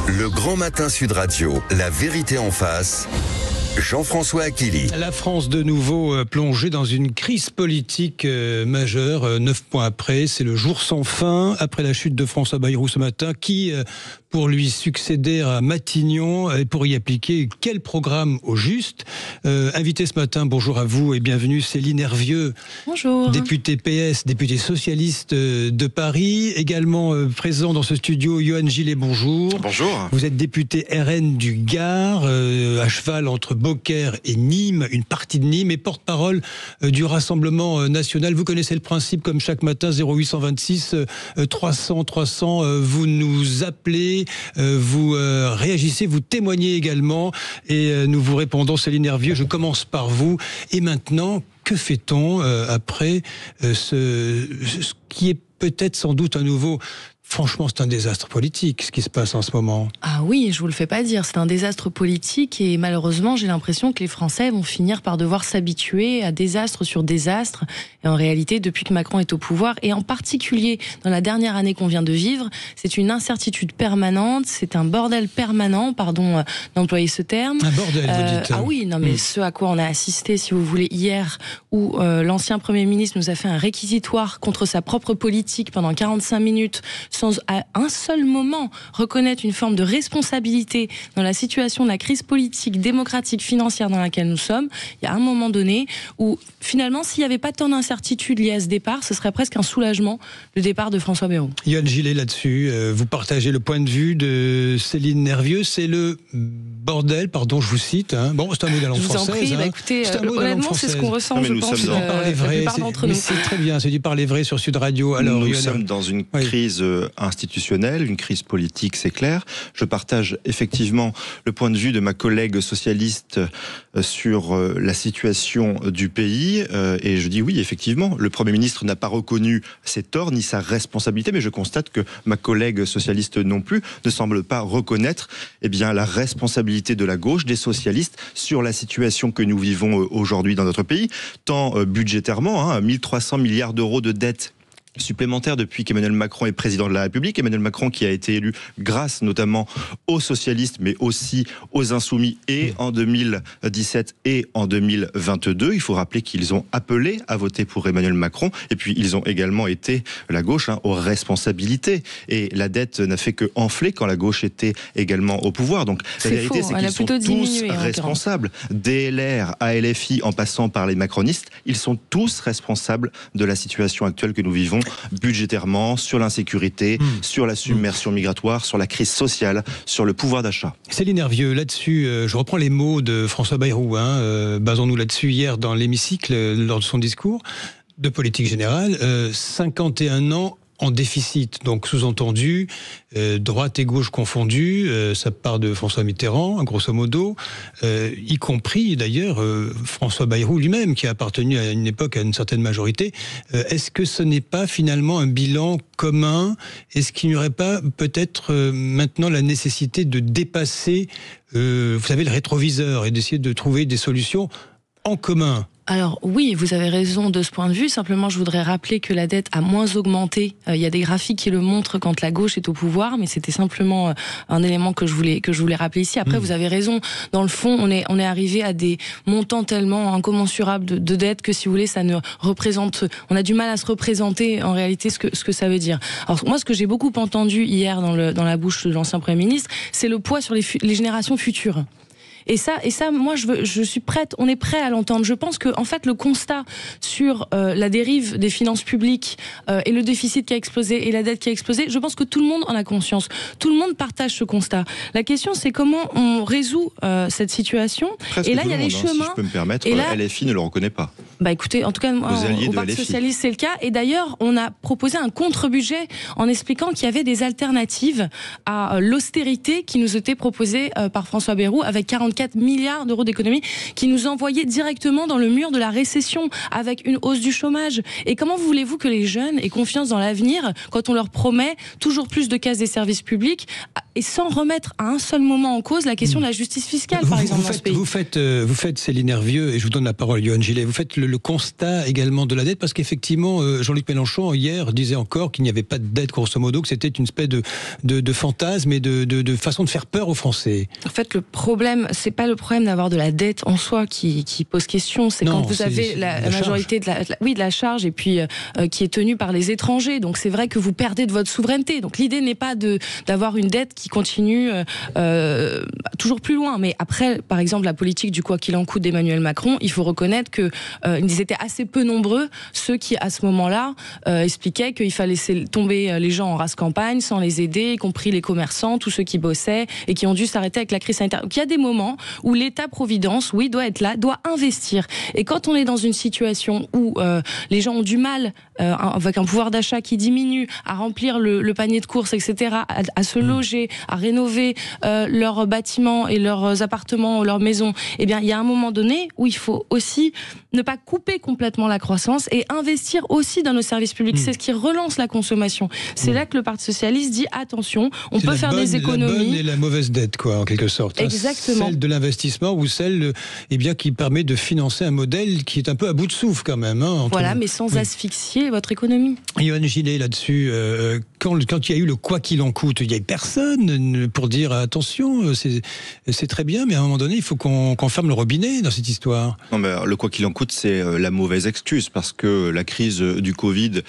Le Grand Matin Sud Radio, la vérité en face. Jean-François Achilly. La France de nouveau plongée dans une crise politique majeure. 9 points après, c'est le jour sans fin. Après la chute de François Bayrou ce matin, qui pour lui succéder à Matignon et pour y appliquer quel programme au juste. Invité ce matin, bonjour à vous et bienvenue Céline Hervieux. Bonjour. Députée PS, députée socialiste de Paris. Également présent dans ce studio, Yohann Gillet, bonjour. Bonjour. Vous êtes député RN du Gard, à cheval entre Beaucaire et Nîmes, une partie de Nîmes, et porte-parole du Rassemblement national. Vous connaissez le principe, comme chaque matin, 0826 300 300, vous nous appelez, vous réagissez, vous témoignez également, et nous vous répondons. Céline Hervieux, je commence par vous. Et maintenant, que fait-on après ce qui est peut-être sans doute un nouveau... Franchement, c'est un désastre politique, ce qui se passe en ce moment. Ah oui, je vous le fais pas dire, c'est un désastre politique et malheureusement, j'ai l'impression que les Français vont finir par devoir s'habituer à désastre sur désastre. Et en réalité, depuis que Macron est au pouvoir, et en particulier dans la dernière année qu'on vient de vivre, c'est une incertitude permanente, c'est un bordel permanent, pardon d'employer ce terme. Un bordel, vous dites. Ah oui, non mais ce à quoi on a assisté, si vous voulez, hier, où l'ancien Premier ministre nous a fait un réquisitoire contre sa propre politique pendant 45 minutes, sans à un seul moment reconnaître une forme de responsabilité dans la situation de la crise politique, démocratique, financière dans laquelle nous sommes. Il y a un moment donné où finalement, s'il n'y avait pas tant d'incertitudes liées à ce départ, ce serait presque un soulagement, le départ de François Bayrou. Yohann Gillet, là-dessus, vous partagez le point de vue de Céline Hervieux, c'est le bordel, pardon, je vous cite. Hein. Bon, c'est un mot de la langue française. Je vous en prie, écoutez, honnêtement, c'est ce qu'on ressent, je pense, la plupart d'entre nous. C'est très bien, c'est du parler vrai sur Sud Radio. Alors, nous sommes dans une crise institutionnelle, une crise politique, c'est clair. Je partage effectivement le point de vue de ma collègue socialiste sur la situation du pays. Et je dis oui, effectivement, le Premier ministre n'a pas reconnu ses torts ni sa responsabilité, mais je constate que ma collègue socialiste non plus ne semble pas reconnaître la responsabilité de la gauche, des socialistes, sur la situation que nous vivons aujourd'hui dans notre pays, tant budgétairement, 1300 milliards d'euros de dettes supplémentaire depuis qu'Emmanuel Macron est président de la République. Emmanuel Macron qui a été élu grâce notamment aux socialistes, mais aussi aux insoumis, et en 2017 et en 2022. Il faut rappeler qu'ils ont appelé à voter pour Emmanuel Macron, et puis ils ont également été, la gauche, aux responsabilités. Et la dette n'a fait que enfler quand la gauche était également au pouvoir. Donc la vérité, c'est qu'ils sont tous responsables. DLR, ALFI, en passant par les macronistes, ils sont tous responsables de la situation actuelle que nous vivons, budgétairement, sur l'insécurité, sur la submersion migratoire, sur la crise sociale, sur le pouvoir d'achat. Céline Hervieux, là-dessus, je reprends les mots de François Bayrou, basons-nous là-dessus hier dans l'hémicycle, lors de son discours de politique générale, 51 ans en déficit, donc sous-entendu, droite et gauche confondues, ça part de François Mitterrand, grosso modo, y compris d'ailleurs François Bayrou lui-même, qui a appartenu à une époque à une certaine majorité. Est-ce que ce n'est pas finalement un bilan commun? Est-ce qu'il n'y aurait pas peut-être maintenant la nécessité de dépasser, vous savez, le rétroviseur et d'essayer de trouver des solutions en commun? Alors oui, vous avez raison de ce point de vue. Simplement, je voudrais rappeler que la dette a moins augmenté. Il y a des graphiques qui le montrent quand la gauche est au pouvoir, mais c'était simplement un élément que je voulais rappeler ici. Après, vous avez raison. Dans le fond, on est arrivé à des montants tellement incommensurables de dette que, si vous voulez, ça ne représente. On a du mal à se représenter en réalité ce que ça veut dire. Alors moi, ce que j'ai beaucoup entendu hier dans la bouche de l'ancien Premier ministre, c'est le poids sur les générations futures. Et ça, moi, je suis prête, on est prêt à l'entendre. Je pense que, en fait, le constat sur la dérive des finances publiques et le déficit qui a explosé et la dette qui a explosé, je pense que tout le monde en a conscience. Tout le monde partage ce constat. La question, c'est comment on résout cette situation. Presque et là, il y a les chemins. Si je peux me permettre, et là, LFI ne le reconnaît pas. Bah écoutez, en tout cas, au Parti socialiste, c'est le cas. Et d'ailleurs, on a proposé un contre-budget en expliquant qu'il y avait des alternatives à l'austérité qui nous était proposée par François Bayrou, avec 44 milliards d'euros d'économies qui nous envoyaient directement dans le mur de la récession, avec une hausse du chômage. Et comment voulez-vous que les jeunes aient confiance dans l'avenir quand on leur promet toujours plus de caisses des services publics et sans remettre à un seul moment en cause la question de la justice fiscale, par exemple, dans ce pays? Vous faites, Céline Hervieux, et je vous donne la parole, Yohann Gillet, vous faites le constat également de la dette, parce qu'effectivement, Jean-Luc Mélenchon, hier, disait encore qu'il n'y avait pas de dette, grosso modo, que c'était une espèce de fantasme et de façon de faire peur aux Français. En fait, le problème, c'est pas le problème d'avoir de la dette en soi qui pose question, c'est quand vous avez la majorité de la charge, et puis qui est tenue par les étrangers. Donc c'est vrai que vous perdez de votre souveraineté. Donc l'idée n'est pas d'avoir une dette qui continue toujours plus loin. Mais après, par exemple, la politique du quoi qu'il en coûte d'Emmanuel Macron, il faut reconnaître que ils étaient assez peu nombreux, ceux qui, à ce moment-là, expliquaient qu'il fallait laisser tomber les gens en rase campagne sans les aider, y compris les commerçants, tous ceux qui bossaient et qui ont dû s'arrêter avec la crise sanitaire. Donc il y a des moments où l'État-providence, oui, doit être là, doit investir. Et quand on est dans une situation où les gens ont du mal, avec un pouvoir d'achat qui diminue, à remplir le panier de courses, etc., à se loger, à rénover leurs bâtiments et leurs appartements, leurs maisons, eh bien, il y a un moment donné où il faut aussi ne pas couper complètement la croissance et investir aussi dans nos services publics. C'est ce qui relance la consommation. C'est là que le Parti socialiste dit attention, on peut faire des économies. La bonne et la mauvaise dette, quoi, en quelque sorte. Exactement. Celle de l'investissement ou celle qui permet de financer un modèle qui est un peu à bout de souffle quand même. Voilà, mais sans asphyxier votre économie. Yohann Gillet, là-dessus, quand il y a eu le quoi qu'il en coûte, il n'y avait personne pour dire attention, c'est très bien, mais à un moment donné, il faut qu'on ferme le robinet dans cette histoire. Non, mais le quoi qu'il en coûte, c'est la mauvaise excuse, parce que la crise du Covid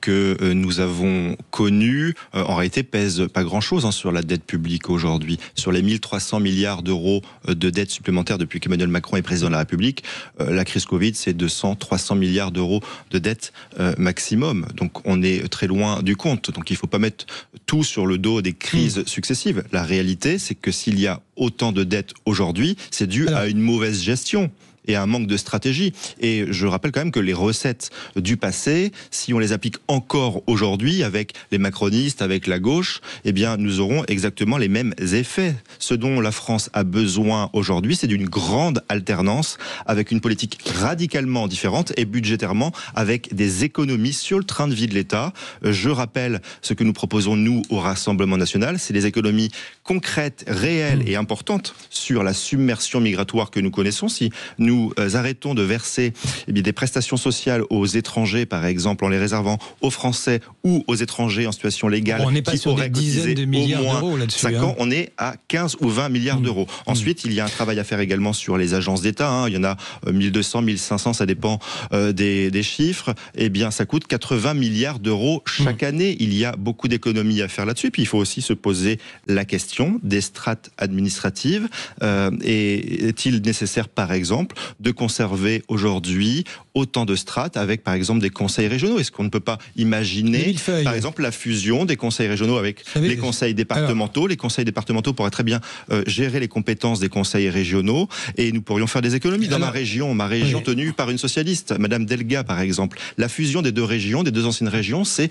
que nous avons connue, en réalité, pèse pas grand-chose sur la dette publique aujourd'hui. Sur les 1300 milliards d'euros de dette supplémentaire depuis qu'Emmanuel Macron est président de la République, la crise Covid, c'est 200-300 milliards d'euros de dette maximum. Donc on est très loin du compte. Donc il ne faut pas mettre tout sur le dos des crises successives. La réalité, c'est que s'il y a autant de dettes aujourd'hui, c'est dû à une mauvaise gestion et un manque de stratégie. Et je rappelle quand même que les recettes du passé, si on les applique encore aujourd'hui avec les macronistes, avec la gauche, eh bien nous aurons exactement les mêmes effets. Ce dont la France a besoin aujourd'hui, c'est d'une grande alternance avec une politique radicalement différente et budgétairement avec des économies sur le train de vie de l'État. Je rappelle ce que nous proposons nous au Rassemblement national, c'est des économies concrètes, réelles et importantes sur la submersion migratoire que nous connaissons. Si nous arrêtons de verser des prestations sociales aux étrangers, par exemple, en les réservant aux Français ou aux étrangers en situation légale, on n'est pas sur des dizaines de milliards d'euros là-dessus. 5 ans, on est à 15 ou 20 milliards d'euros. Ensuite, il y a un travail à faire également sur les agences d'État. Il y en a 1200, 1500, ça dépend des chiffres. Eh bien, ça coûte 80 milliards d'euros chaque année. Il y a beaucoup d'économies à faire là-dessus. Puis il faut aussi se poser la question des strates administratives. Est-il nécessaire, par exemple, de conserver aujourd'hui autant de strates avec, par exemple, des conseils régionaux? Est-ce qu'on ne peut pas imaginer, par exemple, la fusion des conseils régionaux avec les conseils départementaux? Les conseils départementaux pourraient très bien gérer les compétences des conseils régionaux et nous pourrions faire des économies. Dans ma région tenue par une socialiste, Madame Delga, par exemple, la fusion des deux régions, des deux anciennes régions, c'est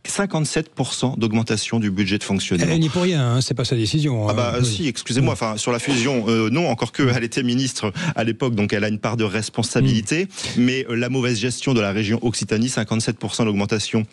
57% d'augmentation du budget de fonctionnement. Elle n'y est pour rien, c'est pas sa décision. Si, excusez-moi, sur la fusion, non, encore qu'elle était ministre à l'époque, donc elle a une part de responsabilité, mais la mauvaise gestion de la région Occitanie, 57% d'augmentation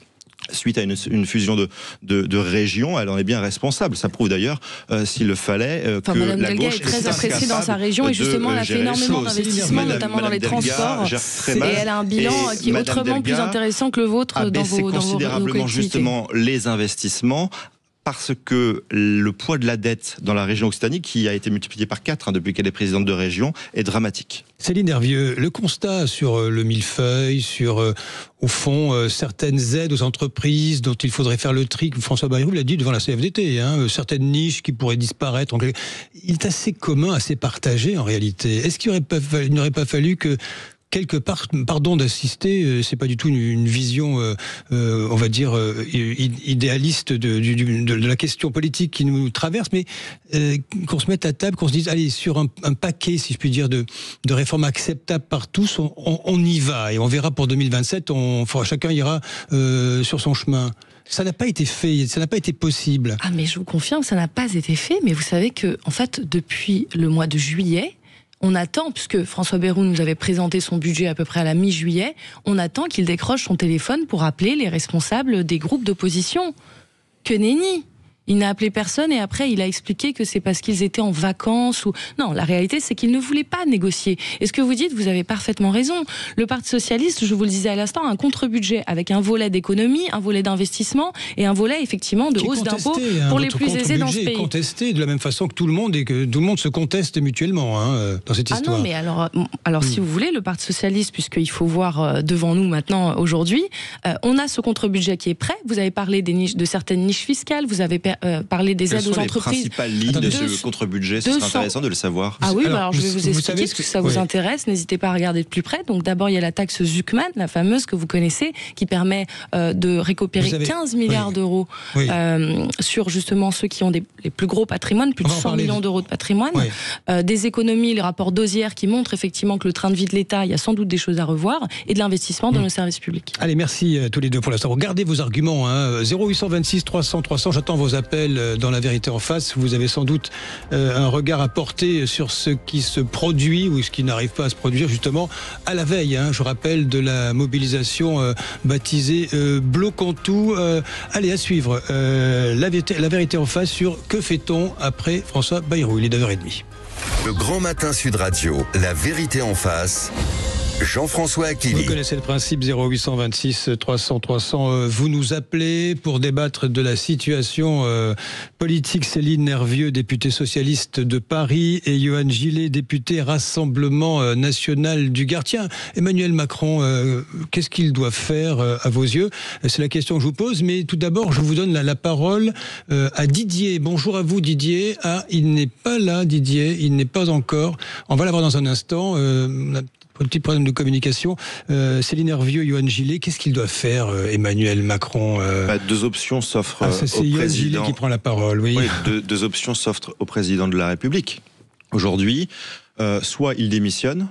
suite à une fusion de régions, elle en est bien responsable. Ça prouve d'ailleurs, s'il le fallait, que Madame la Delga gauche est très appréciée dans sa région et justement elle a fait énormément d'investissements, notamment dans les transports. Et elle a un bilan qui est autrement plus intéressant que le vôtre dans vos considérablement justement les investissements. Parce que le poids de la dette dans la région Occitanie, qui a été multiplié par 4 depuis qu'elle est présidente de région, est dramatique. Céline Hervieux, le constat sur le millefeuille, sur, au fond, certaines aides aux entreprises dont il faudrait faire le tri, François Bayrou l'a dit devant la CFDT, certaines niches qui pourraient disparaître, il est assez commun, assez partagé en réalité. Est-ce qu'il n'aurait pas fallu que quelque part, pardon d'insister, c'est pas du tout une vision, on va dire, idéaliste de la question politique qui nous traverse, mais qu'on se mette à table, qu'on se dise, allez, sur un paquet, si je puis dire, de réformes acceptables par tous, on y va, et on verra pour 2027, chacun ira sur son chemin. Ça n'a pas été fait, ça n'a pas été possible. Ah, mais je vous confirme, ça n'a pas été fait, mais vous savez que, en fait, depuis le mois de juillet, on attend, puisque François Bayrou nous avait présenté son budget à peu près à la mi-juillet, on attend qu'il décroche son téléphone pour appeler les responsables des groupes d'opposition. Que nenni! Il n'a appelé personne et après il a expliqué que c'est parce qu'ils étaient en vacances ou... Non, la réalité c'est qu'il ne voulait pas négocier. Et ce que vous dites, vous avez parfaitement raison. Le Parti Socialiste, je vous le disais à l'instant, a un contre-budget avec un volet d'économie, un volet d'investissement et un volet effectivement de hausse d'impôts pour les plus aisés dans ce pays. Contesté de la même façon que tout le monde et que tout le monde se conteste mutuellement dans cette histoire. Ah non, mais alors si vous voulez, le Parti Socialiste, puisqu'il faut voir devant nous maintenant aujourd'hui, on a ce contre-budget qui est prêt. Vous avez parlé de certaines niches fiscales, vous avez parler des aides aux entreprises. Les principales lignes de ce contre-budget, ce serait intéressant de le savoir. Ah oui, alors je vais vous expliquer, parce que ça vous intéresse, n'hésitez pas à regarder de plus près. Donc d'abord, il y a la taxe Zuckman, la fameuse que vous connaissez, qui permet de récupérer 15 milliards d'euros sur justement ceux qui ont les plus gros patrimoines, plus de 100 millions d'euros de patrimoine. Des économies, les rapports d'Osière qui montrent effectivement que le train de vie de l'État, il y a sans doute des choses à revoir, et de l'investissement dans nos services publics. Allez, merci tous les deux pour l'instant. Gardez vos arguments. 0826 300 300, j'attends vos appels dans La Vérité en face. Vous avez sans doute un regard à porter sur ce qui se produit ou ce qui n'arrive pas à se produire justement à la veille. Je rappelle de la mobilisation baptisée Bloquons tout. Allez, à suivre la vérité en face sur que fait-on après François Bayrou. Il est 9h30. Le Grand Matin Sud Radio, La Vérité en face. Jean-François Aquili. Vous connaissez le principe 0826 300 300. Vous nous appelez pour débattre de la situation politique. Céline Nervieux, députée socialiste de Paris, et Johan Gillet, député Rassemblement National du Gard. Tiens, Emmanuel Macron, qu'est-ce qu'il doit faire à vos yeux? C'est la question que je vous pose, mais tout d'abord, je vous donne la parole à Didier. Bonjour à vous, Didier. Ah, il n'est pas là, Didier. Il n'est pas encore. On va l'avoir dans un instant. Un petit problème de communication. Céline Nervieux, Johan Gillet, qu'est-ce qu'il doit faire, Emmanuel Macron? Deux options s'offrent au c'est Johan Gillet qui prend la parole, oui. Deux options s'offrent au président de la République. Aujourd'hui, soit il démissionne,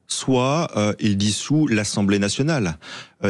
soit il dissout l'Assemblée nationale.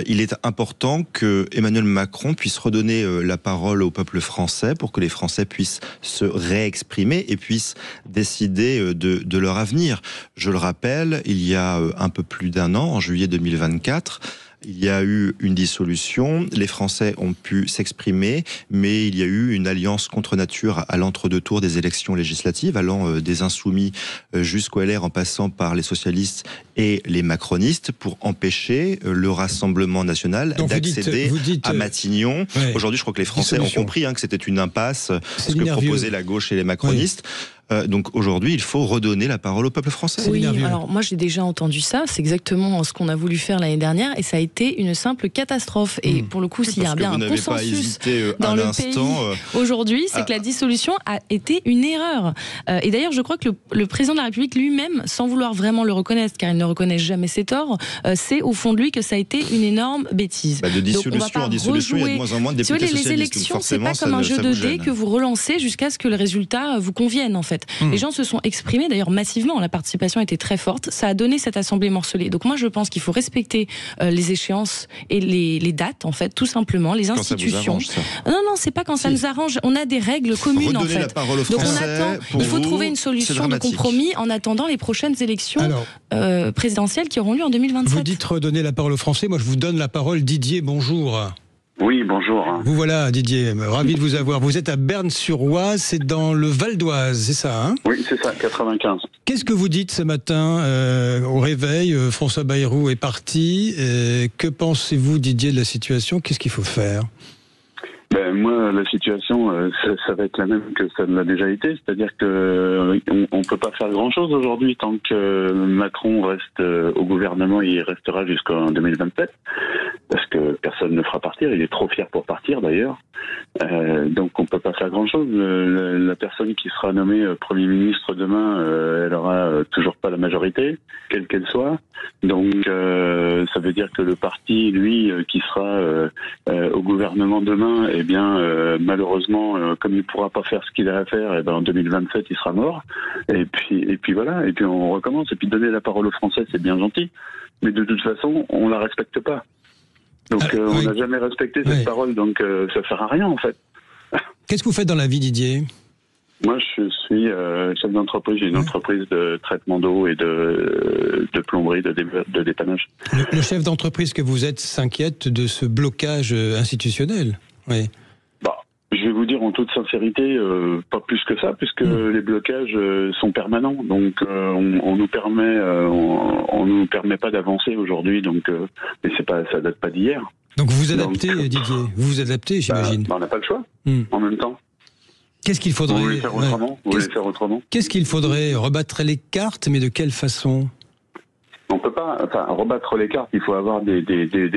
Il est important que Emmanuel Macron puisse redonner la parole au peuple français pour que les Français puissent se réexprimer et puissent décider de leur avenir. Je le rappelle, il y a un peu plus d'un an, en juillet 2024, il y a eu une dissolution, les Français ont pu s'exprimer, mais il y a eu une alliance contre nature à l'entre-deux tours des élections législatives, allant des Insoumis jusqu'au LR en passant par les socialistes et les macronistes, pour empêcher le Rassemblement national d'accéder à Matignon. Ouais. Aujourd'hui, je crois que les Français ont compris que c'était une impasse, ce que proposaient la gauche et les macronistes. Donc aujourd'hui, il faut redonner la parole au peuple français. Oui, alors moi j'ai déjà entendu ça, c'est exactement ce qu'on a voulu faire l'année dernière et ça a été une simple catastrophe. Et pour le coup, s'il y a bien un consensus dans le pays aujourd'hui, c'est que la dissolution a été une erreur. Et d'ailleurs, je crois que le président de la République lui-même, sans vouloir vraiment le reconnaître, car il ne reconnaît jamais ses torts, sait au fond de lui que ça a été une énorme bêtise. De dissolution en dissolution, il y a de moins en moins de députés socialistes. Les élections, c'est pas comme un jeu de dés que vous relancez jusqu'à ce que le résultat vous convienne en fait. Les gens se sont exprimés d'ailleurs massivement, la participation était très forte, ça a donné cette assemblée morcelée. Donc moi je pense qu'il faut respecter les échéances et les dates en fait, tout simplement, les institutions. Quand ça vous arrange, ça. Non, c'est pas quand ça nous arrange, on a des règles communes en fait. La parole aux Français. Donc on attend, il faut trouver une solution de compromis en attendant les prochaines élections présidentielles qui auront lieu en 2027. Vous dites redonner la parole aux Français, moi je vous donne la parole. Didier, bonjour. Oui, bonjour. Vous voilà, Didier, ravi de vous avoir. Vous êtes à Berne-sur-Oise, c'est dans le Val d'Oise, c'est ça Oui, c'est ça, 95. Qu'est-ce que vous dites ce matin au réveil? François Bayrou est parti. Que pensez-vous, Didier, de la situation? Qu'est-ce qu'il faut faire? Moi, la situation, ça va être la même que ça l'a déjà été, c'est-à-dire que on peut pas faire grand-chose aujourd'hui tant que Macron reste au gouvernement, il restera jusqu'en 2027, parce que personne ne fera partir, il est trop fier pour partir d'ailleurs, donc on peut pas faire grand-chose. La personne qui sera nommée Premier ministre demain, elle aura toujours pas la majorité, quelle qu'elle soit, donc ça veut dire que le parti, lui, qui sera au gouvernement demain, eh bien, malheureusement, comme il pourra pas faire ce qu'il a à faire, et ben en 2027, il sera mort. Et puis voilà. Et puis on recommence. Et puis donner la parole aux Français, c'est bien gentil, mais de toute façon, on la respecte pas. Donc on n'a jamais respecté cette parole, donc ça sert à rien en fait. Qu'est-ce que vous faites dans la vie, Didier ? Moi, je suis chef d'entreprise. J'ai une entreprise de traitement d'eau et de plomberie, de dépannage. Le chef d'entreprise que vous êtes s'inquiète de ce blocage institutionnel. Oui. Je vais vous dire, en toute sincérité, pas plus que ça, puisque les blocages sont permanents. Donc, on nous permet pas d'avancer aujourd'hui. Donc, mais ça date pas d'hier. Donc vous vous adaptez, Didier. Vous vous adaptez, j'imagine. On n'a pas le choix. En même temps. Qu'est-ce qu'il faudrait Vous voulez faire autrement? Qu'est-ce qu'il faudrait? Rebattre les cartes, mais de quelle façon? On peut pas, rebattre les cartes. Il faut avoir des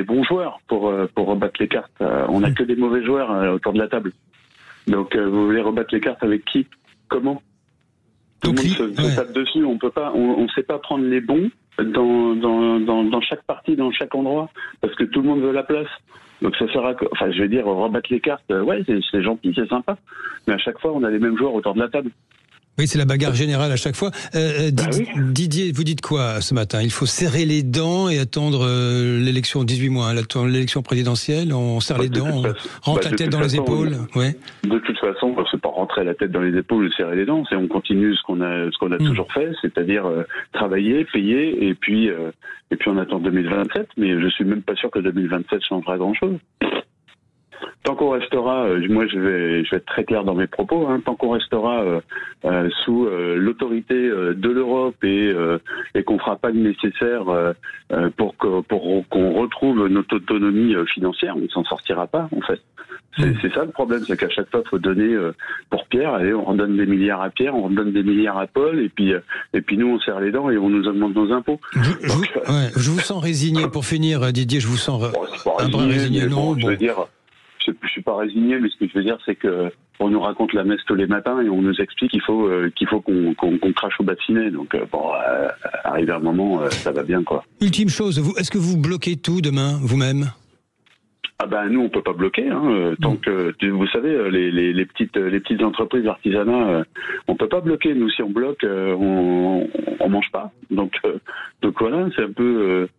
bons joueurs pour rebattre les cartes. On n'a que des mauvais joueurs autour de la table. Donc, vous voulez rebattre les cartes avec qui? Comment? Tout le monde se tape dessus. On peut pas, on sait pas prendre les bons dans chaque partie, dans chaque endroit, parce que tout le monde veut la place. Donc ça sera, je veux dire, rebattre les cartes, ouais, c'est gentil, c'est sympa. Mais à chaque fois, on a les mêmes joueurs autour de la table. Oui, c'est la bagarre générale à chaque fois. Didier, vous dites quoi ce matin? Il faut serrer les dents et attendre l'élection 18 mois, l'élection présidentielle. On serre les dents, on rentre la tête dans les épaules. Ouais. De toute façon, c'est pas rentrer la tête dans les épaules ou serrer les dents. C'est on continue ce qu'on a toujours fait, c'est-à-dire travailler, payer, et puis on attend 2027. Mais je suis même pas sûr que 2027 changera grand-chose. Tant qu'on restera, moi je vais être très clair dans mes propos, tant qu'on restera sous l'autorité de l'Europe et qu'on fera pas le nécessaire pour qu'on retrouve notre autonomie financière, on ne s'en sortira pas en fait. C'est ça le problème, c'est qu'à chaque fois il faut donner pour Pierre, allez, on redonne des milliards à Pierre, on redonne des milliards à Paul, et puis nous on serre les dents et on nous augmente nos impôts. Je vous sens résigné pour finir, Didier, je vous sens un brin résigné. Non, je veux dire. Je suis pas résigné, mais ce que je veux dire, c'est que on nous raconte la messe tous les matins et on nous explique qu'il faut qu'on crache au bâtinet. Donc arrivé à un moment, ça va bien, quoi. Ultime chose, est-ce que vous bloquez tout demain, vous-même? Nous on peut pas bloquer, tant que vous savez les petites entreprises artisanat, on peut pas bloquer. Nous, si on bloque, on mange pas. Donc voilà, c'est un peu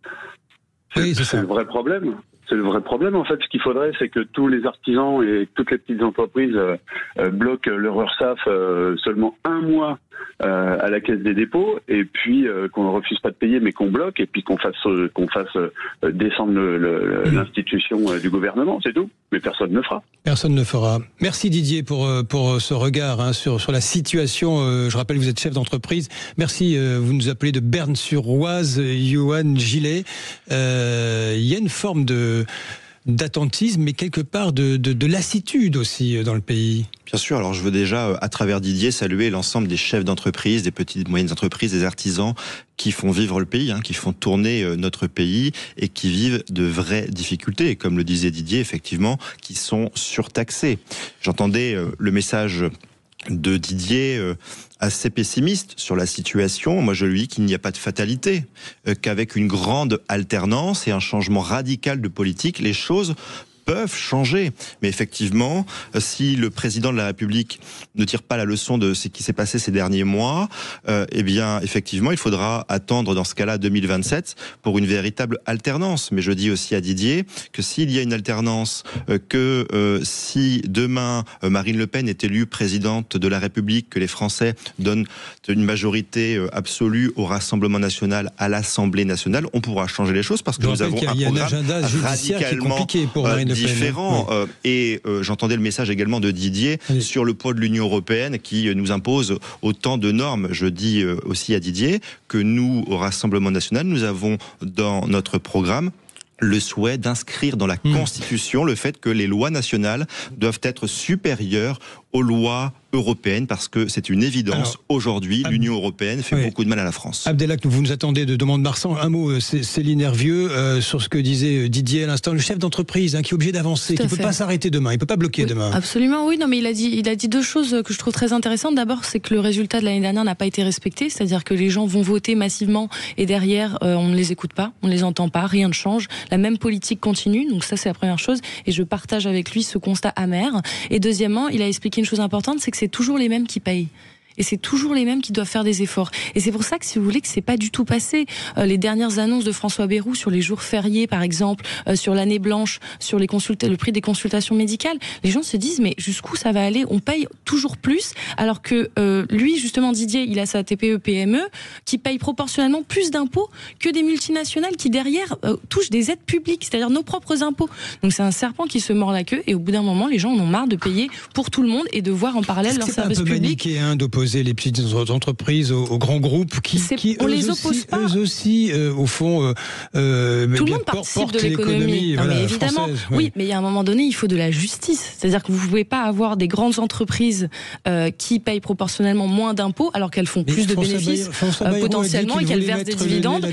c'est le vrai problème. C'est le vrai problème, en fait. Ce qu'il faudrait, c'est que tous les artisans et toutes les petites entreprises bloquent leur URSSAF seulement un mois à la Caisse des dépôts, et puis qu'on ne refuse pas de payer, mais qu'on bloque, et puis qu'on fasse descendre l'institution du gouvernement, c'est tout. Mais personne ne fera. Personne ne fera. Merci Didier pour ce regard sur la situation. Je rappelle, vous êtes chef d'entreprise. Merci. Vous nous appelez de Berne-sur-Oise, Johan Gillet. Il y a une forme d'attentisme, mais quelque part de lassitude aussi dans le pays. Bien sûr, alors je veux déjà, à travers Didier, saluer l'ensemble des chefs d'entreprise, des petites et moyennes entreprises, des artisans qui font vivre le pays, qui font tourner notre pays et qui vivent de vraies difficultés. Et comme le disait Didier, effectivement, qui sont surtaxés. J'entendais le message de Didier assez pessimiste sur la situation. Moi, je lui dis qu'il n'y a pas de fatalité, qu'avec une grande alternance et un changement radical de politique, les choses peuvent changer. Mais effectivement, si le président de la République ne tire pas la leçon de ce qui s'est passé ces derniers mois, eh bien, effectivement, il faudra attendre dans ce cas-là 2027 pour une véritable alternance. Mais je dis aussi à Didier que s'il y a une alternance, si demain Marine Le Pen est élue présidente de la République, que les Français donnent une majorité absolue au Rassemblement national, à l'Assemblée nationale, on pourra changer les choses parce que nous avons un programme radicalement différent. Et j'entendais le message également de Didier sur le poids de l'Union européenne qui nous impose autant de normes. Je dis aussi à Didier que nous, au Rassemblement national, nous avons dans notre programme le souhait d'inscrire dans la Constitution le fait que les lois nationales doivent être supérieures aux lois européennes, parce que c'est une évidence. Aujourd'hui, l'Union européenne fait beaucoup de mal à la France. Abdelak, vous nous attendez de Mont-de-Marsan. Un mot, Céline Hervieux, sur ce que disait Didier à l'instant, le chef d'entreprise qui est obligé d'avancer, qui ne peut pas s'arrêter demain, il ne peut pas bloquer demain. Absolument, oui. Non, mais il a dit deux choses que je trouve très intéressantes. D'abord, c'est que le résultat de l'année dernière n'a pas été respecté, c'est-à-dire que les gens vont voter massivement et derrière, on ne les écoute pas, on ne les entend pas, rien ne change. La même politique continue, donc ça c'est la première chose, et je partage avec lui ce constat amer. Et deuxièmement, il a expliqué une chose importante, c'est que c'est toujours les mêmes qui payent. et c'est toujours les mêmes qui doivent faire des efforts. Et c'est pour ça que, si vous voulez, que c'est pas du tout passé. Les dernières annonces de François Bayrou sur les jours fériés, par exemple, sur l'année blanche, sur le prix des consultations médicales, les gens se disent mais jusqu'où ça va aller? On paye toujours plus, alors que lui, justement, Didier, il a sa TPE-PME qui paye proportionnellement plus d'impôts que des multinationales qui derrière touchent des aides publiques, c'est-à-dire nos propres impôts. Donc c'est un serpent qui se mord la queue, et au bout d'un moment, les gens en ont marre de payer pour tout le monde et de voir en parallèle leurs services publics. C'est un peu manichéen d'opposer les petites entreprises aux grands groupes qui on les oppose pas. Eux aussi, au fond, tout le monde participe de l'économie. Voilà, mais évidemment, française, oui, mais il y a un moment donné, il faut de la justice. C'est-à-dire que vous ne pouvez pas avoir des grandes entreprises qui payent proportionnellement moins d'impôts alors qu'elles font plus de bénéfices potentiellement et qu'elles versent des dividendes,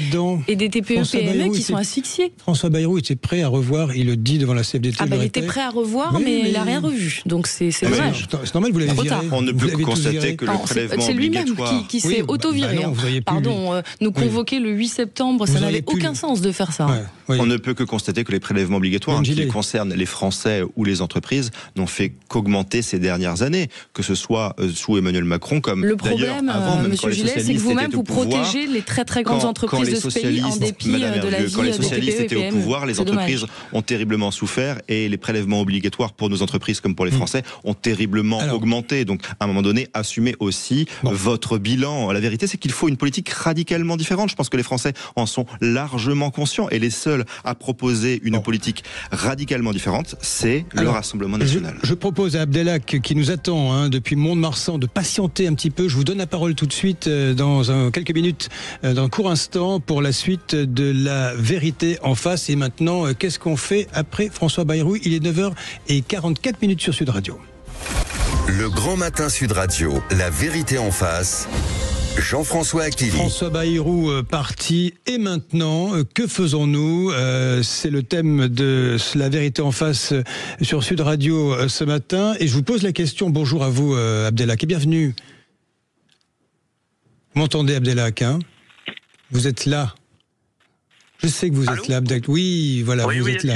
et des TPE-PME qui sont asphyxiées. François Bayrou était prêt à revoir, il le dit devant la CFDT. Il était prêt à revoir, mais il n'a rien revu. Donc c'est dommage. C'est normal, vous l'avez viré. On ne peut constater que le prélèvement c'est lui-même obligatoire... qui s'est auto-viré. Pardon, nous convoquer le 8 septembre, ça n'avait aucun sens de faire ça. On ne peut que constater que les prélèvements obligatoires qui concernent les Français ou les entreprises n'ont fait qu'augmenter ces dernières années, que ce soit sous Emmanuel Macron comme le problème, Monsieur Gillet, c'est que vous-même vous protégez les très très grandes entreprises de ce pays en dépit de la vie quand les socialistes des étaient au pouvoir, les entreprises ont terriblement souffert et les prélèvements obligatoires pour nos entreprises comme pour les Français ont terriblement augmenté. Donc à un moment donné, assumez aussi votre bilan. La vérité, c'est qu'il faut une politique radicalement différente. Je pense que les Français en sont largement conscients, et les seuls à proposer une politique radicalement différente, c'est le Rassemblement national. Je propose à Abdelhak, qui nous attend depuis Mont-de-Marsan, de patienter un petit peu. Je vous donne la parole tout de suite dans quelques minutes, dans un court instant, pour la suite de La Vérité en face. Et maintenant, qu'est-ce qu'on fait après François Bayrou? Il est 9h44 sur Sud Radio. Le grand matin Sud Radio, La Vérité en face. Jean-François Achili. François Bayrou parti, et maintenant, que faisons-nous? C'est le thème de La Vérité en face sur Sud Radio ce matin, et je vous pose la question. Bonjour à vous, Abdelhak, et bienvenue. Vous m'entendez, Abdelhak, vous êtes là? Je sais que vous êtes là, Abdelhak. Oui, voilà, vous êtes là.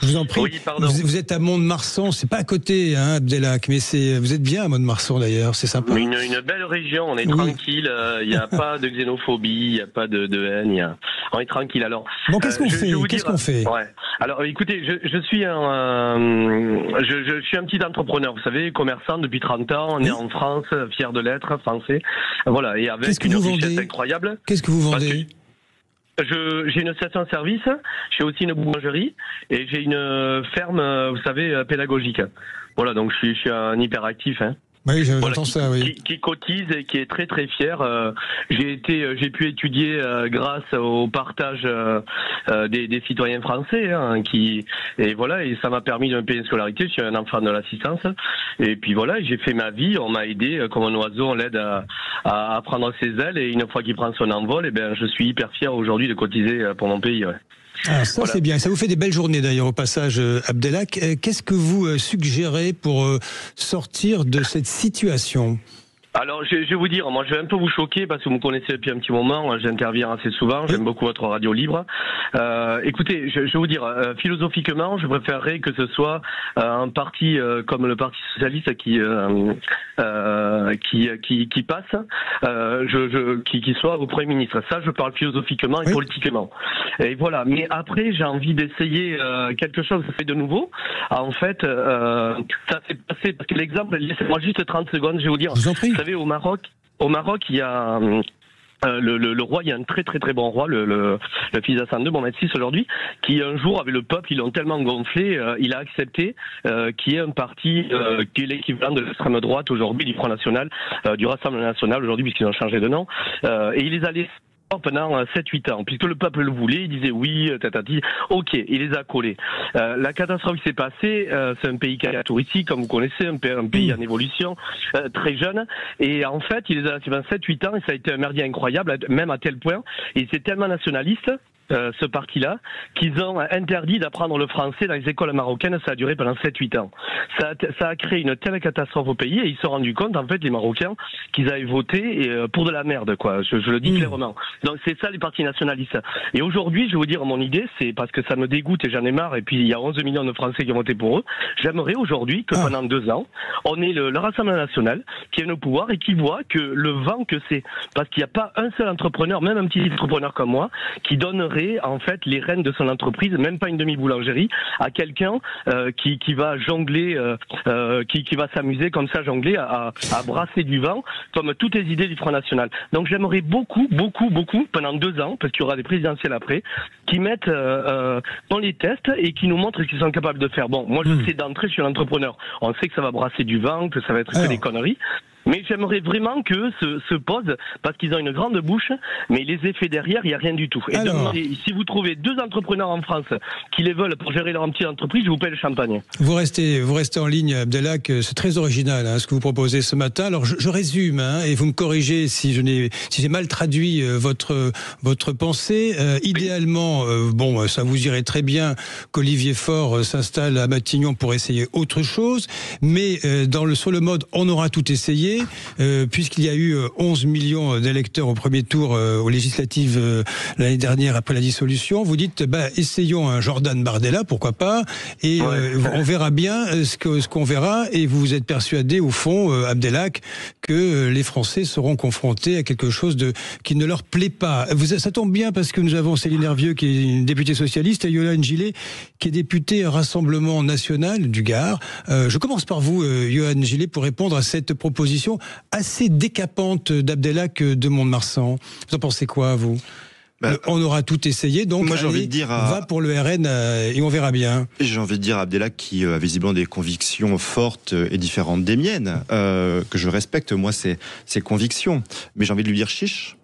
Je vous en prie. Oui, vous êtes à Mont-de-Marsan, c'est pas à côté, Abdelhak, mais vous êtes bien à Mont-de-Marsan d'ailleurs, c'est sympa. Une belle région, on est tranquille, il n'y a pas de xénophobie, il n'y a pas de haine, on est tranquille. Alors, bon, qu'est-ce qu'on fait? Alors, écoutez, je suis un petit entrepreneur, vous savez, commerçant depuis 30 ans, né en France, fier de l'être, français. Voilà, et avec une richesse incroyable. Qu'est-ce que vous vendez? J'ai une station-service, j'ai aussi une boulangerie et j'ai une ferme, vous savez, pédagogique. Voilà, donc je suis un hyperactif. Oui, j'entends ça, oui. Qui cotise et qui est très très fier. J'ai pu étudier grâce au partage des citoyens français, et voilà, et ça m'a permis de me payer une scolarité. Je suis un enfant de l'assistance, et puis voilà, j'ai fait ma vie. On m'a aidé comme un oiseau, on l'aide à prendre ses ailes, et une fois qu'il prend son envol, je suis hyper fier aujourd'hui de cotiser pour mon pays. Ah, ça c'est bien, ça vous fait des belles journées d'ailleurs au passage, Abdelhak. Qu'est-ce que vous suggérez pour sortir de cette situation? Alors, je vais vous dire, moi je vais un peu vous choquer parce que vous me connaissez depuis un petit moment, j'interviens assez souvent, j'aime beaucoup votre radio libre. Écoutez, je vais vous dire, philosophiquement, je préférerais que ce soit un parti comme le Parti Socialiste qui passe, qui soit au Premier ministre. Ça, je parle philosophiquement et politiquement. Et voilà. Mais après, j'ai envie d'essayer quelque chose de nouveau. En fait, ça s'est passé, parce que l'exemple, laissez-moi juste 30 secondes, je vais vous dire. Je vous en prie. Vous savez, au Maroc, il y a le roi, il y a un très très très bon roi, le fils d'Hassan II, Mohamed VI aujourd'hui, qui un jour, avec le peuple, ils l'ont tellement gonflé, il a accepté qu'il y ait un parti qui est l'équivalent de l'extrême droite aujourd'hui, du Front National, du Rassemblement National aujourd'hui, puisqu'ils ont changé de nom, et il les a laissés pendant 7-8 ans, puisque le peuple le voulait, il disait oui, tatati, ok, il les a collés. La catastrophe qui s'est passée, c'est un pays touristique, comme vous connaissez, un pays en évolution, très jeune, et en fait, il les a laissés pendant 7-8 ans, et ça a été un merdier incroyable, même à tel point, et c'est tellement nationaliste, ce parti-là, qu'ils ont interdit d'apprendre le français dans les écoles marocaines. Ça a duré pendant 7-8 ans. Ça a créé une telle catastrophe au pays et ils se sont rendus compte, en fait, les Marocains, qu'ils avaient voté pour de la merde, quoi. Je le dis clairement. Donc c'est ça les partis nationalistes. Et aujourd'hui, je vais vous dire mon idée, c'est parce que ça me dégoûte et j'en ai marre, et puis il y a 11 millions de Français qui ont voté pour eux. J'aimerais aujourd'hui que pendant 2 ans, on ait le Rassemblement national qui est au pouvoir et qui voit que le vent que c'est. Parce qu'il n'y a pas un seul entrepreneur, même un petit entrepreneur comme moi, qui donnerait en fait les rênes de son entreprise, même pas une demi-boulangerie, à quelqu'un qui va jongler, qui va s'amuser comme ça, jongler, à brasser du vent, comme toutes les idées du Front National. Donc j'aimerais beaucoup, pendant 2 ans, parce qu'il y aura des présidentielles après, qui mettent dans les tests et qui nous montrent ce qu'ils sont capables de faire. Bon, moi je sais d'entrée, je suis un entrepreneur. On sait que ça va brasser du vent, que ça va être que des conneries. Mais j'aimerais vraiment que se pose, parce qu'ils ont une grande bouche, mais les effets derrière, il n'y a rien du tout. Et donc, si vous trouvez 2 entrepreneurs en France qui les veulent pour gérer leur petite entreprise, je vous paie le champagne. Vous restez en ligne, Abdelhak, c'est très original ce que vous proposez ce matin. Alors je résume, et vous me corrigez si j'ai mal traduit votre pensée. Idéalement, ça vous irait très bien qu'Olivier Faure s'installe à Matignon pour essayer autre chose, mais sur le mode on aura tout essayé, puisqu'il y a eu 11 millions d'électeurs au premier tour aux législatives l'année dernière après la dissolution. Vous dites, essayons un Jordan Bardella, pourquoi pas, et on verra bien ce qu'on verra, et vous êtes persuadé au fond, Abdelhak, que les Français seront confrontés à quelque chose qui ne leur plaît pas. Ça tombe bien parce que nous avons Céline Hervieux qui est une députée socialiste et Yohann Gillet qui est député Rassemblement National du Gard. Je commence par vous, Yohann Gillet, pour répondre à cette proposition assez décapante d'Abdelhak de Mont-de-Marsan. Vous en pensez quoi, vous ? On aura tout essayé, donc moi, j'ai envie de dire va pour le RN et on verra bien. J'ai envie de dire à Abdelhak, qui a visiblement des convictions fortes et différentes des miennes, que je respecte, moi, ses convictions. Mais j'ai envie de lui dire chiche.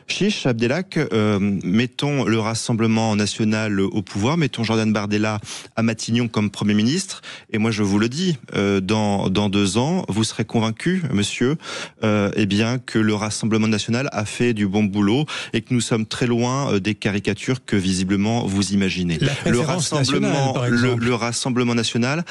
Chiche, Abdelhak, mettons le Rassemblement national au pouvoir, mettons Jordan Bardella à Matignon comme Premier ministre, et moi je vous le dis, dans 2 ans, vous serez convaincu, monsieur, que le Rassemblement national a fait du bon boulot et que nous sommes très loin des caricatures que visiblement vous imaginez. Le Rassemblement national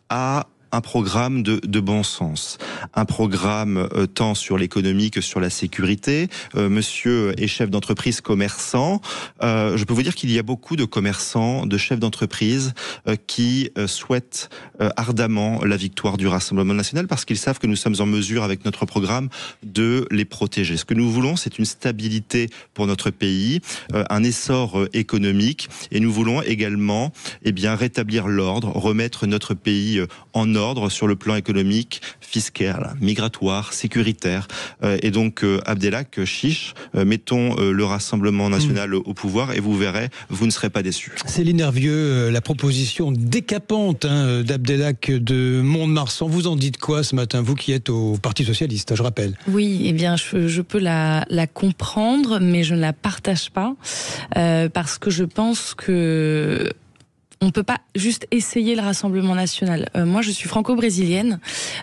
a un programme de bon sens, un programme tant sur l'économie que sur la sécurité. Monsieur est chef d'entreprise, commerçant. Je peux vous dire qu'il y a beaucoup de commerçants, de chefs d'entreprise qui souhaitent ardemment la victoire du Rassemblement national parce qu'ils savent que nous sommes en mesure, avec notre programme, de les protéger. Ce que nous voulons, c'est une stabilité pour notre pays, un essor économique, et nous voulons également rétablir l'ordre, remettre notre pays en ordre sur le plan économique, fiscal, migratoire, sécuritaire. Et donc, Abdelhak, chiche, mettons le Rassemblement national au pouvoir et vous verrez, vous ne serez pas déçus. Céline Hervieux, la proposition décapante d'Abdelhak de Mont-de-Marsan, vous en dites quoi ce matin, vous qui êtes au Parti Socialiste, je rappelle? Oui, eh bien, je peux la comprendre, mais je ne la partage pas, parce que je pense que on ne peut pas juste essayer le Rassemblement national. Moi, je suis franco-brésilienne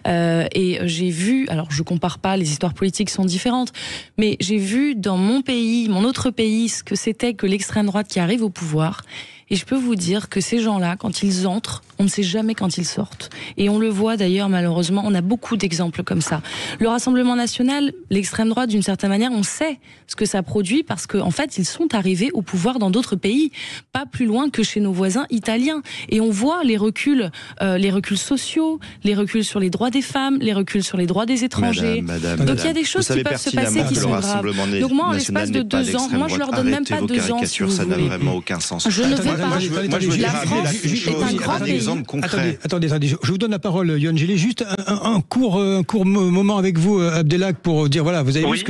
et j'ai vu, alors je compare pas, les histoires politiques sont différentes, mais j'ai vu dans mon pays, mon autre pays, ce que c'était que l'extrême droite qui arrive au pouvoir. Et je peux vous dire que ces gens-là, quand ils entrent, on ne sait jamais quand ils sortent. Et on le voit d'ailleurs, malheureusement, on a beaucoup d'exemples comme ça. Le Rassemblement national, l'extrême droite, d'une certaine manière, on sait ce que ça produit parce qu'en fait, ils sont arrivés au pouvoir dans d'autres pays, pas plus loin que chez nos voisins italiens. Et on voit les reculs sociaux, les reculs sur les droits des femmes, les reculs sur les droits des étrangers. Donc il y a des choses qui peuvent se passer qui sont graves. Donc moi, en l'espace de 2 ans, moi je leur donne même pas 2 ans, si vous ça n'a voulez. vraiment aucun sens. Je ne veux pas. Moi, je veux la dire France est un grand pays. Attendez, je vous donne la parole, Yohann Gillet. Juste un court moment avec vous, Abdelhak, pour dire voilà, vous avez vu ce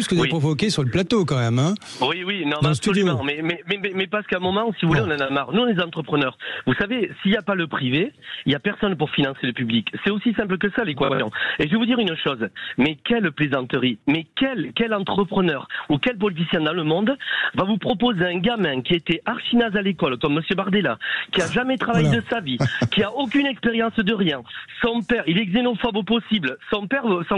que vous avez provoqué sur le plateau quand même, hein. Oui, non, absolument. Mais parce qu'à un moment, si vous voulez, on en a marre. Nous, on est des entrepreneurs. Vous savez, s'il n'y a pas le privé, il n'y a personne pour financer le public. C'est aussi simple que ça, l'équation. Et je vais vous dire une chose. Mais quelle plaisanterie. Mais quel entrepreneur ou quel politicien dans le monde va vous proposer un gamin qui était archi-nasal l'école, comme Monsieur Bardella, qui a jamais travaillé de sa vie, qui a aucune expérience de rien. Son père, il est xénophobe au possible. Son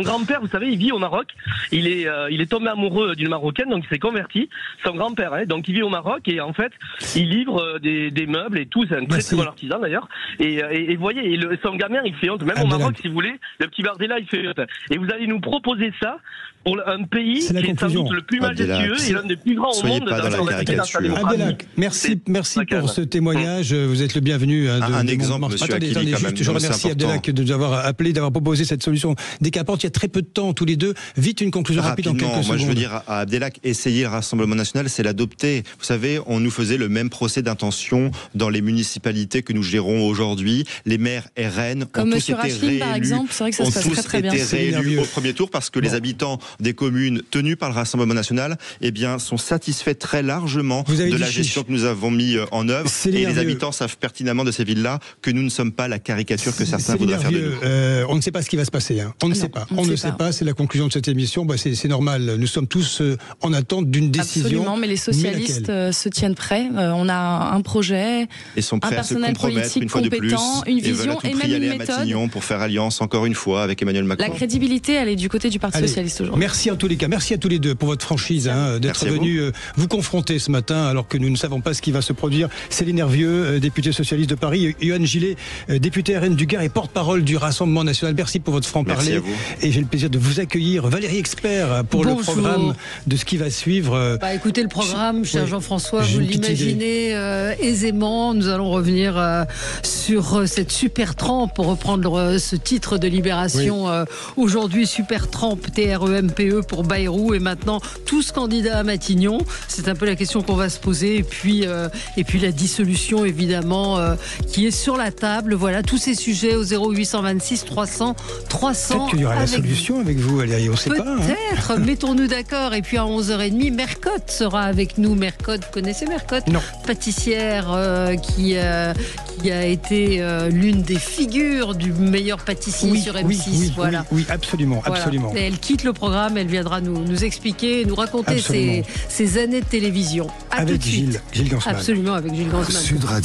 grand-père, vous savez, il vit au Maroc. Il est tombé amoureux d'une Marocaine, donc il s'est converti. Son grand-père, donc il vit au Maroc et en fait, il livre des meubles et tout. C'est un très très bon artisan d'ailleurs. Et voyez, son gamin, il fait honte. Même au Maroc, si vous voulez, le petit Bardella, il fait honte. Et vous allez nous proposer ça pour un pays qui est sans doute le plus majestueux et l'un des plus grands au monde. Abdelak, merci pour ce témoignage. Vous êtes le bienvenu. Un exemple, monsieur Akili, quand même. Je remercie Abdelak de nous avoir appelé, d'avoir proposé cette solution décapante. Il y a très peu de temps tous les deux. Vite, une conclusion rapide en quelques secondes. Moi, je veux dire à Abdelak, essayer le Rassemblement national, c'est l'adopter. Vous savez, on nous faisait le même procès d'intention dans les municipalités que nous gérons aujourd'hui. Les maires RN comme ont tous été réélus. Par exemple, c'est vrai que ça se passe très très bien. Ont tous été réélus au premier tour parce que les habitants des communes tenues par le Rassemblement national, sont satisfaits très largement de la gestion que nous avons mis en œuvre. Et les habitants savent pertinemment de ces villes-là que nous ne sommes pas la caricature que certains voudraient faire de nous. On ne sait pas ce qui va se passer. On ne sait pas. On ne sait pas. C'est la conclusion de cette émission. C'est normal. Nous sommes tous en attente d'une décision. Absolument, mais les socialistes se tiennent prêts. On a un projet, et sont prêts un personnel à se compromettre une fois de plus, une vision et même une méthode. Matignon pour faire alliance encore une fois avec Emmanuel Macron. La crédibilité, elle est du côté du Parti socialiste aujourd'hui. Merci en tous les cas. Merci à tous les deux pour votre franchise d'être venus vous confronter ce matin alors que nous ne savons pas ce qui va se produire. Céline Hervieux, députée socialiste de Paris, Yohann Gillet, député RN du Gard et porte-parole du Rassemblement national. Merci pour votre franc-parler. Et j'ai le plaisir de vous accueillir, Valérie Expert, pour le programme de ce qui va suivre. Écoutez le programme, cher Jean-François, vous l'imaginez aisément. Nous allons revenir sur cette super trempe, pour reprendre ce titre de Libération. Aujourd'hui, super trempe, TREMPE pour Bayrou, et maintenant tous candidats à Matignon. C'est un peu la question qu'on va se poser. Et puis la dissolution, évidemment, qui est sur la table. Voilà, tous ces sujets au 0826 300 300. Peut-être qu'il y aura la solution avec vous, Valérie, on ne sait pas. Peut-être, mettons-nous d'accord. Et puis à 11h30, Mercotte sera avec nous. Mercotte, vous connaissez Mercotte ? Non. Pâtissière qui a été l'une des figures du meilleur pâtissier sur M6. Oui, absolument. Et elle quitte le programme, elle viendra nous expliquer, nous raconter ses années de télévision. À avec tout de suite. Gilles Gansman. Absolument, avec Gilles Gansman. Sud Radio.